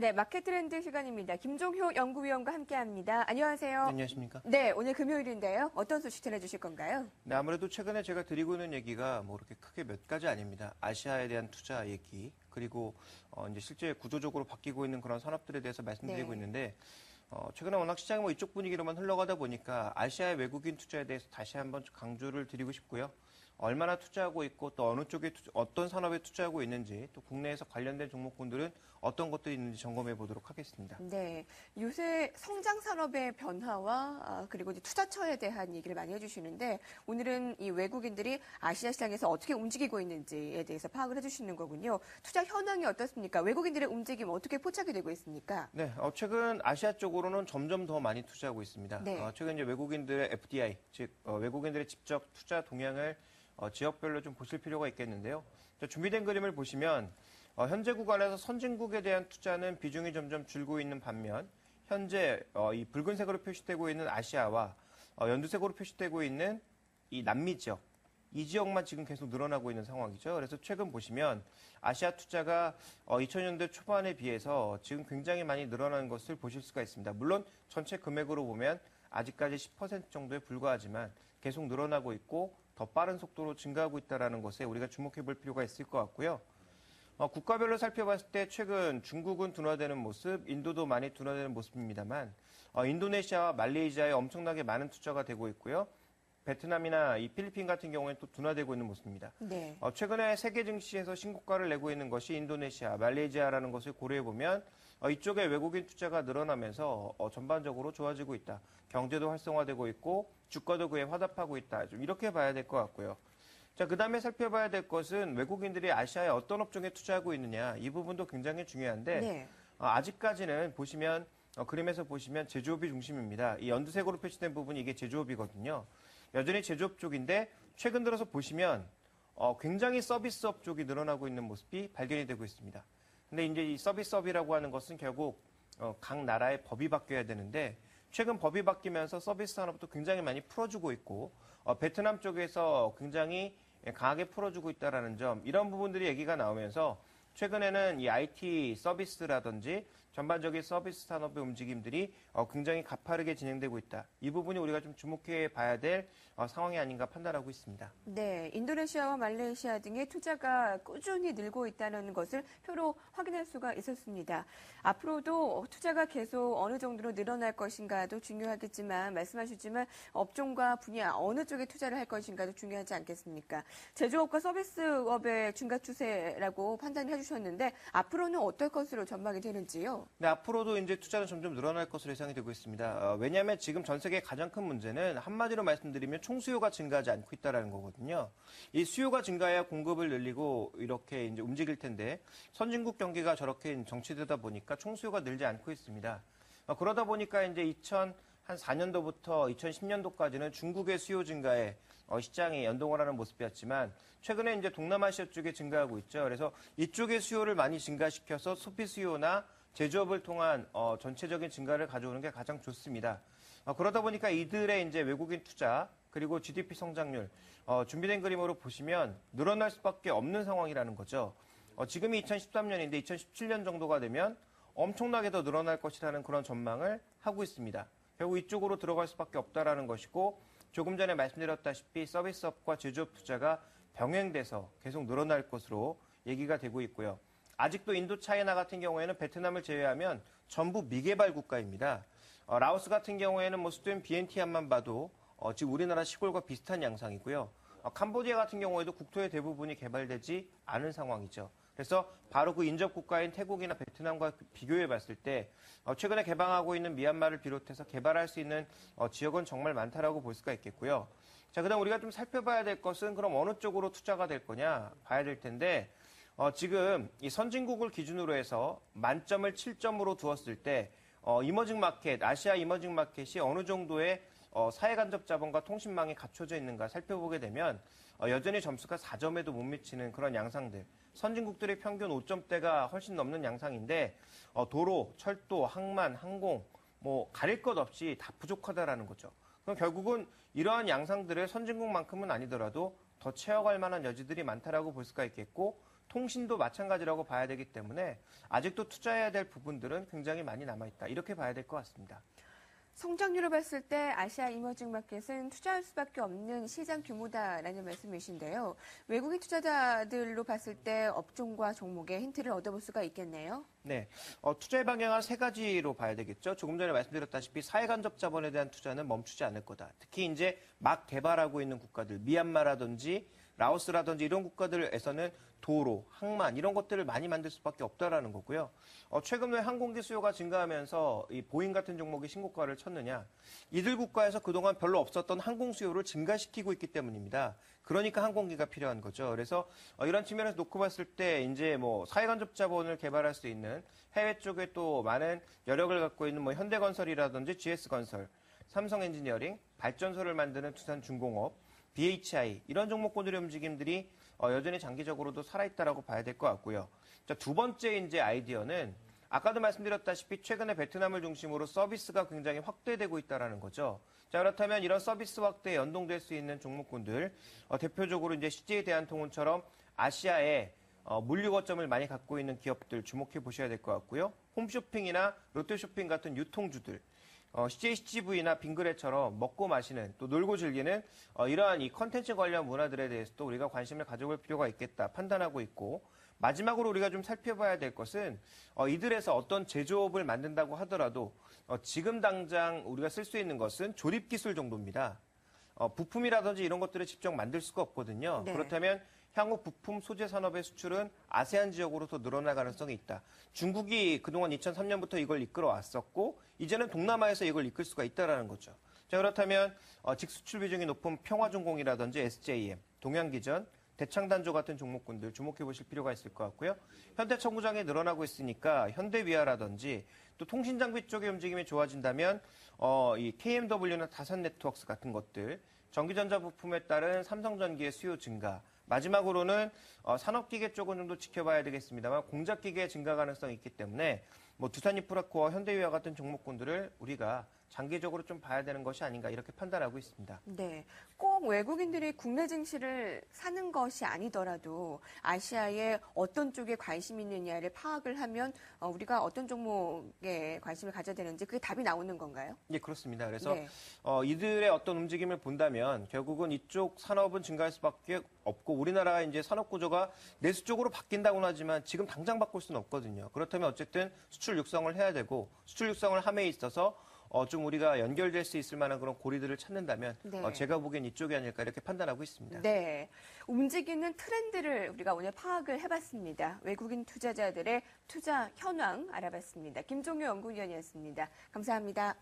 네, 마켓 트렌드 시간입니다. 김종효 연구위원과 함께합니다. 안녕하세요. 안녕하십니까? 네, 오늘 금요일인데요. 어떤 소식 전해주실 건가요? 네, 아무래도 최근에 제가 드리고 있는 얘기가 뭐 그렇게 크게 몇 가지 아닙니다. 아시아에 대한 투자 얘기, 그리고 이제 실제 구조적으로 바뀌고 있는 그런 산업들에 대해서 말씀드리고 네. 있는데, 최근에 워낙 시장이 뭐 이쪽 분위기로만 흘러가다 보니까 아시아의 외국인 투자에 대해서 다시 한번 강조를 드리고 싶고요. 얼마나 투자하고 있고 또 어느 쪽에 어떤 산업에 투자하고 있는지 또 국내에서 관련된 종목군들은 어떤 것들이 있는지 점검해 보도록 하겠습니다. 네, 요새 성장 산업의 변화와 그리고 이제 투자처에 대한 얘기를 많이 해주시는데 오늘은 이 외국인들이 아시아 시장에서 어떻게 움직이고 있는지에 대해서 파악을 해주시는 거군요. 투자 현황이 어떻습니까? 외국인들의 움직임 어떻게 포착이 되고 있습니까? 네, 최근 아시아 쪽으로는 점점 더 많이 투자하고 있습니다. 네. 최근 이제 외국인들의 FDI, 즉 외국인들의 직접 투자 동향을 지역별로 좀 보실 필요가 있겠는데요. 준비된 그림을 보시면 현재 구간에서 선진국에 대한 투자는 비중이 점점 줄고 있는 반면 현재 이 붉은색으로 표시되고 있는 아시아와 연두색으로 표시되고 있는 이 남미 지역, 이 지역만 지금 계속 늘어나고 있는 상황이죠. 그래서 최근 보시면 아시아 투자가 2000년대 초반에 비해서 지금 굉장히 많이 늘어나는 것을 보실 수가 있습니다. 물론 전체 금액으로 보면 아직까지 10% 정도에 불과하지만 계속 늘어나고 있고 더 빠른 속도로 증가하고 있다는 것에 우리가 주목해 볼 필요가 있을 것 같고요. 국가별로 살펴봤을 때 최근 중국은 둔화되는 모습, 인도도 많이 둔화되는 모습입니다만 인도네시아와 말레이시아에 엄청나게 많은 투자가 되고 있고요. 베트남이나 이 필리핀 같은 경우에는 또 둔화되고 있는 모습입니다. 네. 최근에 세계 증시에서 신고가를 내고 있는 것이 인도네시아, 말레이시아라는 것을 고려해 보면 이쪽에 외국인 투자가 늘어나면서 전반적으로 좋아지고 있다. 경제도 활성화되고 있고 주가도 그에 화답하고 있다. 좀 이렇게 봐야 될 것 같고요. 자, 그다음에 살펴봐야 될 것은 외국인들이 아시아에 어떤 업종에 투자하고 있느냐. 이 부분도 굉장히 중요한데 네. 아직까지는 보시면 그림에서 보시면 제조업이 중심입니다. 이 연두색으로 표시된 부분이 이게 제조업이거든요. 여전히 제조업 쪽인데 최근 들어서 보시면 굉장히 서비스업 쪽이 늘어나고 있는 모습이 발견이 되고 있습니다. 근데 이제 이 서비스업이라고 하는 것은 결국 각 나라의 법이 바뀌어야 되는데 최근 법이 바뀌면서 서비스 산업도 굉장히 많이 풀어주고 있고 베트남 쪽에서 굉장히 강하게 풀어주고 있다는 점 이런 부분들이 얘기가 나오면서 최근에는 이 IT 서비스라든지 전반적인 서비스 산업의 움직임들이 굉장히 가파르게 진행되고 있다. 이 부분이 우리가 좀 주목해 봐야 될 상황이 아닌가 판단하고 있습니다. 네, 인도네시아와 말레이시아 등의 투자가 꾸준히 늘고 있다는 것을 표로 확인할 수가 있었습니다. 앞으로도 투자가 계속 어느 정도로 늘어날 것인가도 중요하겠지만 말씀하셨지만 업종과 분야 어느 쪽에 투자를 할 것인가도 중요하지 않겠습니까? 제조업과 서비스업의 증가 추세라고 판단을 해주셨는데 앞으로는 어떨 것으로 전망이 되는지요? 네, 앞으로도 이제 투자는 점점 늘어날 것으로 예상이 되고 있습니다. 왜냐하면 지금 전 세계의 가장 큰 문제는 한마디로 말씀드리면 총수요가 증가하지 않고 있다는 거거든요. 이 수요가 증가해야 공급을 늘리고 이렇게 이제 움직일 텐데 선진국 경기가 저렇게 정체되다 보니까 총수요가 늘지 않고 있습니다. 그러다 보니까 이제 2004년도부터 2010년도까지는 중국의 수요 증가에 시장이 연동을 하는 모습이었지만 최근에 이제 동남아시아 쪽에 증가하고 있죠. 그래서 이쪽의 수요를 많이 증가시켜서 소비 수요나 제조업을 통한 전체적인 증가를 가져오는 게 가장 좋습니다. 그러다 보니까 이들의 이제 외국인 투자 그리고 GDP 성장률 준비된 그림으로 보시면 늘어날 수밖에 없는 상황이라는 거죠. 지금이 2013년인데 2017년 정도가 되면 엄청나게 더 늘어날 것이라는 그런 전망을 하고 있습니다. 결국 이쪽으로 들어갈 수밖에 없다라는 것이고 조금 전에 말씀드렸다시피 서비스업과 제조업 투자가 병행돼서 계속 늘어날 것으로 얘기가 되고 있고요. 아직도 인도 차이나 같은 경우에는 베트남을 제외하면 전부 미개발 국가입니다. 라오스 같은 경우에는 뭐 수도인 비엔티안만 봐도 지금 우리나라 시골과 비슷한 양상이고요. 캄보디아 같은 경우에도 국토의 대부분이 개발되지 않은 상황이죠. 그래서 바로 그 인접 국가인 태국이나 베트남과 비교해 봤을 때 최근에 개방하고 있는 미얀마를 비롯해서 개발할 수 있는 지역은 정말 많다라고 볼 수가 있겠고요. 자, 그다음 우리가 좀 살펴봐야 될 것은 그럼 어느 쪽으로 투자가 될 거냐 봐야 될 텐데 지금 이 선진국을 기준으로 해서 만점을 7점으로 두었을 때 이머징 마켓, 아시아 이머징 마켓이 어느 정도의 사회간접 자본과 통신망이 갖춰져 있는가 살펴보게 되면 여전히 점수가 4점에도 못 미치는 그런 양상들. 선진국들의 평균 5점대가 훨씬 넘는 양상인데 도로, 철도, 항만, 항공 뭐 가릴 것 없이 다 부족하다라는 거죠. 그럼 결국은 이러한 양상들을 선진국만큼은 아니더라도 더 채워갈 만한 여지들이 많다라고 볼 수가 있겠고 통신도 마찬가지라고 봐야 되기 때문에 아직도 투자해야 될 부분들은 굉장히 많이 남아있다. 이렇게 봐야 될 것 같습니다. 성장률을 봤을 때 아시아 이머징 마켓은 투자할 수밖에 없는 시장 규모다라는 말씀이신데요. 외국인 투자자들로 봤을 때 업종과 종목의 힌트를 얻어볼 수가 있겠네요. 네, 투자의 방향은 세 가지로 봐야 되겠죠. 조금 전에 말씀드렸다시피 사회간접 자본에 대한 투자는 멈추지 않을 거다. 특히 이제 막 개발하고 있는 국가들, 미얀마라든지 라오스라든지 이런 국가들에서는 도로, 항만 이런 것들을 많이 만들 수밖에 없다라는 거고요. 최근 왜 항공기 수요가 증가하면서 이 보잉 같은 종목이 신고가를 쳤느냐? 이들 국가에서 그동안 별로 없었던 항공 수요를 증가시키고 있기 때문입니다. 그러니까 항공기가 필요한 거죠. 그래서 이런 측면에서 놓고 봤을 때 이제 뭐 사회간접 자본을 개발할 수 있는 해외 쪽에 또 많은 여력을 갖고 있는 뭐 현대건설이라든지 GS건설, 삼성엔지니어링, 발전소를 만드는 투산중공업, BHI 이런 종목군들의 움직임들이 여전히 장기적으로도 살아있다라고 봐야 될 것 같고요. 자, 두 번째 이제 아이디어는 아까도 말씀드렸다시피 최근에 베트남을 중심으로 서비스가 굉장히 확대되고 있다라는 거죠. 자, 그렇다면 이런 서비스 확대에 연동될 수 있는 종목군들 대표적으로 이제 CJ 대한통운처럼 아시아에 물류 거점을 많이 갖고 있는 기업들 주목해 보셔야 될 것 같고요. 홈쇼핑이나 롯데쇼핑 같은 유통주들 CJ CGV나 빙그레처럼 먹고 마시는 또 놀고 즐기는 이러한 이 컨텐츠 관련 문화들에 대해서도 우리가 관심을 가져볼 필요가 있겠다 판단하고 있고 마지막으로 우리가 좀 살펴봐야 될 것은 이들에서 어떤 제조업을 만든다고 하더라도 지금 당장 우리가 쓸 수 있는 것은 조립 기술 정도입니다. 부품이라든지 이런 것들을 직접 만들 수가 없거든요. 네. 그렇다면 향후 부품 소재 산업의 수출은 아세안 지역으로 더 늘어날 가능성이 있다. 중국이 그동안 2003년부터 이걸 이끌어 왔었고 이제는 동남아에서 이걸 이끌 수가 있다라는 거죠. 자, 그렇다면 직수출 비중이 높은 평화중공이라든지 SJM, 동양기전, 대창단조 같은 종목군들 주목해 보실 필요가 있을 것 같고요. 현대청구장이 늘어나고 있으니까 현대위아라든지 또 통신장비 쪽의 움직임이 좋아진다면 이 KMW나 다산네트워크스 같은 것들, 전기전자 부품에 따른 삼성전기의 수요 증가, 마지막으로는 산업기계 쪽은 좀 더 지켜봐야 되겠습니다만 공작기계 증가 가능성이 있기 때문에 뭐 두산인프라코어, 현대위아 같은 종목군들을 우리가 장기적으로 좀 봐야 되는 것이 아닌가 이렇게 판단하고 있습니다. 네, 꼭 외국인들이 국내 증시를 사는 것이 아니더라도 아시아에 어떤 쪽에 관심이 있느냐를 파악을 하면 우리가 어떤 종목에 관심을 가져야 되는지 그게 답이 나오는 건가요? 예, 그렇습니다. 그래서 네. 이들의 어떤 움직임을 본다면 결국은 이쪽 산업은 증가할 수밖에 없고 우리나라가 이제 산업 구조가 내수 쪽으로 바뀐다고는 하지만 지금 당장 바꿀 수는 없거든요. 그렇다면 어쨌든 수출 육성을 해야 되고 수출 육성을 함에 있어서 좀 우리가 연결될 수 있을 만한 그런 고리들을 찾는다면 네. 제가 보기엔 이쪽이 아닐까 이렇게 판단하고 있습니다. 네, 움직이는 트렌드를 우리가 오늘 파악을 해봤습니다. 외국인 투자자들의 투자 현황 알아봤습니다. 김종효 연구위원이었습니다. 감사합니다.